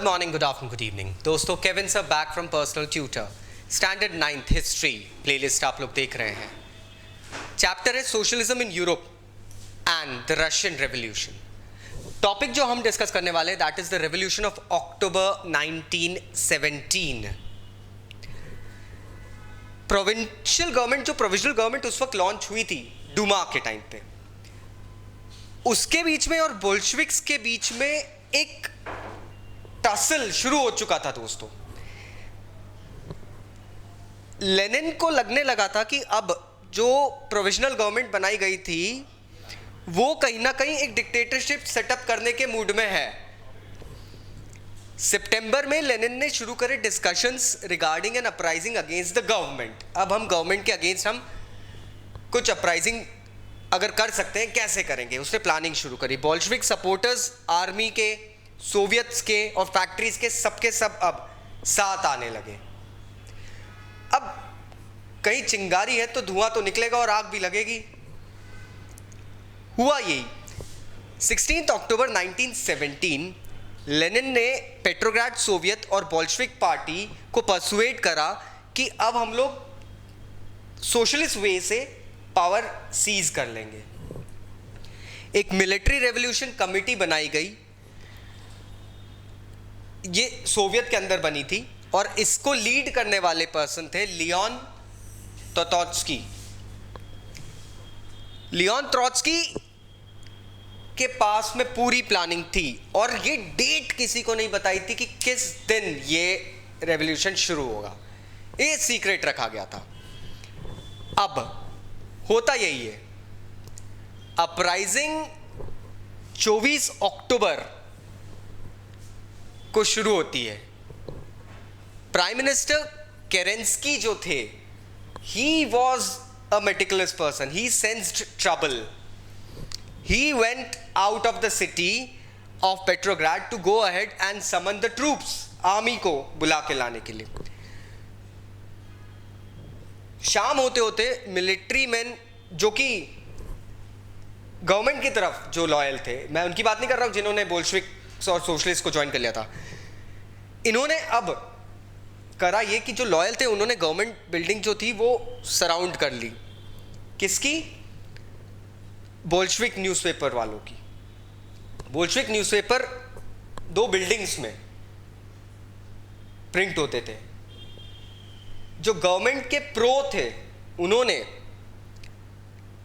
morning, good afternoon, good evening. दोस्तों Kevin sir back from personal tutor, standard 9th history playlist आप लोग देख रहे हैं. चैप्टर है socialism in Europe and the Russian revolution. Topic जो हम डिस्कस करने वाले हैं that is the revolution of October 1917. Provincial government, जो प्रोविजनल गवर्नमेंट उस वक्त लॉन्च हुई थी डूमा के टाइम पे, उसके बीच में और बोल्शेविक्स के बीच में एक टसल शुरू हो चुका था दोस्तों. लेनिन को लगने लगा था कि अब जो प्रोविजनल गवर्नमेंट बनाई गई थी वो कहीं ना कहीं एक डिक्टेटरशिप सेटअप करने के मूड में है. सितंबर में लेनिन ने शुरू करे discussions regarding an uprising against the government. अब हम गवर्नमेंट के अगेंस्ट हम कुछ अपराइजिंग अगर कर सकते हैं कैसे करेंगे, उसने प्लानिंग शुरू करी. बोल्शेविक सपोर्टर्स आर्मी के, सोवियत्स के और फैक्ट्रीज के सबके सब अब साथ आने लगे. अब कहीं चिंगारी है तो धुआं तो निकलेगा और आग भी लगेगी. हुआ यही. 16 अक्टूबर 1917 लेनिन ने पेट्रोग्राड सोवियत और बोल्शेविक पार्टी को परसुएड करा कि अब हम लोग सोशलिस्ट वे से पावर सीज कर लेंगे. एक मिलिट्री रेवोल्यूशन कमेटी बनाई गई, ये सोवियत के अंदर बनी थी और इसको लीड करने वाले पर्सन थे लियोन ट्रोत्स्की. लियोन ट्रोत्स्की के पास में पूरी प्लानिंग थी और ये डेट किसी को नहीं बताई थी कि किस दिन ये रेवोल्यूशन शुरू होगा. ये सीक्रेट रखा गया था. अब होता यही है, अपराइजिंग 24 अक्टूबर को शुरू होती है. प्राइम मिनिस्टर केरेंस्की जो थे, he was a meticulous person. He sensed trouble. He went out of the city of Petrograd to go ahead and summon the troops. Army को बुला के लाने के लिए. शाम होते होते मिलिट्री मैन जो कि गवर्नमेंट की तरफ जो लॉयल थे, मैं उनकी बात नहीं कर रहा हूं जिन्होंने बोल्शेविक और सोशलिस्ट को ज्वाइन कर लिया था, इन्होंने अब करा ये कि जो लॉयल थे उन्होंने गवर्नमेंट बिल्डिंग जो थी वो सराउंड कर ली. किसकी? बोल्शेविक न्यूज़पेपर वालों की. बोल्शेविक न्यूज़पेपर 2 बिल्डिंग्स में प्रिंट होते थे. जो गवर्नमेंट के प्रो थे उन्होंने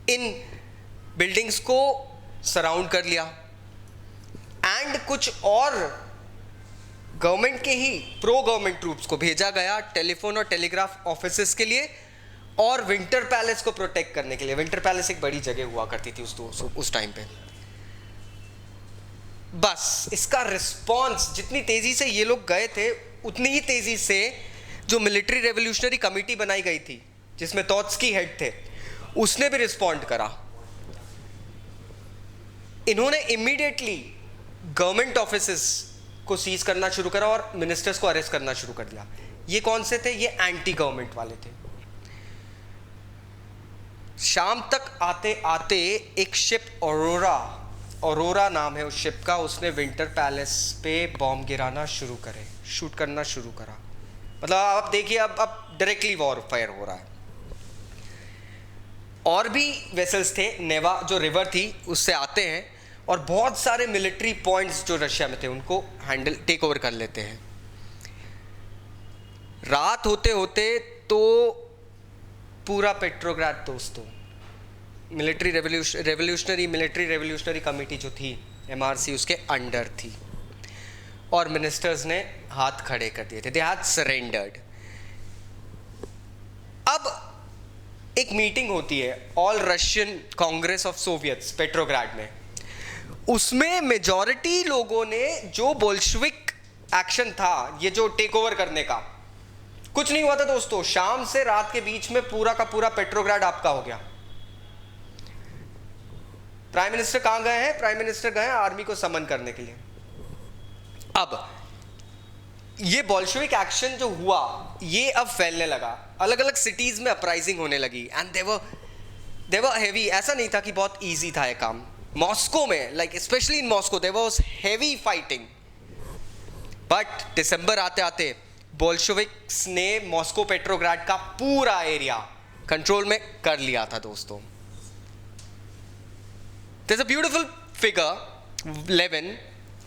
इन बिल्डिंग्स को सराउंड कर लिया एंड कुछ और गवर्नमेंट के ही प्रो गवर्नमेंट ट्रूप्स को भेजा गया टेलीफोन और टेलीग्राफ ऑफिसेस के लिए और विंटर पैलेस को प्रोटेक्ट करने के लिए. विंटर पैलेस एक बड़ी जगह हुआ करती थी उस टाइम पे. बस इसका रिस्पॉन्स, जितनी तेजी से ये लोग गए थे उतनी ही तेजी से जो मिलिट्री रेवोल्यूशनरी कमेटी बनाई गई थी जिसमें ट्रोत्स्की हेड थे, उसने भी रिस्पॉन्ड करा. इन्होंने इमीडिएटली गवर्नमेंट ऑफिसेस को सीज करना शुरू करा और मिनिस्टर्स को अरेस्ट करना शुरू कर दिया. ये कौन से थे? ये एंटी गवर्नमेंट वाले थे. शाम तक आते आते एक शिप औरोरा नाम है उस शिप का, उसने विंटर पैलेस पे बॉम्ब गिराना शुरू करे, शूट करना शुरू करा. मतलब आप देखिए अब डायरेक्टली वॉरफेयर हो रहा है. और भी वेसल्स थे, नेवा जो रिवर थी उससे आते हैं और बहुत सारे मिलिट्री पॉइंट्स जो रशिया में थे उनको टेक ओवर कर लेते हैं. रात होते होते तो पूरा पेट्रोग्राड दोस्तों मिलिट्री रेवोल्यूशनरी कमेटी जो थी MRC उसके अंडर थी और मिनिस्टर्स ने हाथ खड़े कर दिए थे. They had surrendered. अब एक मीटिंग होती है all Russian Congress of Soviets Petrograd में. उसमें मेजॉरिटी लोगों ने जो बोल्शेविक एक्शन था, ये जो टेक ओवर करने का, कुछ नहीं हुआ था दोस्तों. शाम से रात के बीच में पूरा का पूरा पेट्रोग्राड आपका हो गया. प्राइम मिनिस्टर कहां गए हैं? प्राइम मिनिस्टर गए हैं आर्मी को समन करने के लिए. अब ये बोल्शेविक एक्शन जो हुआ ये अब फैलने लगा. अलग अलग सिटीज में अपराइजिंग होने लगी एंड देवर हेवी. ऐसा नहीं था कि बहुत इजी था ये काम. मॉस्को में, like specially in Moscow, there was heavy fighting. But दिसंबर आते आते बोल्शेविक्स ने मॉस्को पेट्रोग्राड का पूरा एरिया कंट्रोल में कर लिया था दोस्तों. There's a beautiful figure, Levin,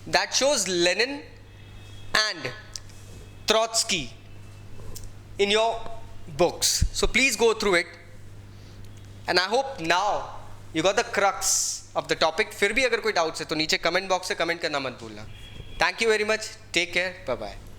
that shows Lenin and Trotsky in your books. So please go through it. And I hope now you got the crux of the topic. फिर भी अगर कोई doubts है तो नीचे कमेंट बॉक्स से comment करना मत भूलना. Thank you very much. Take care. Bye bye.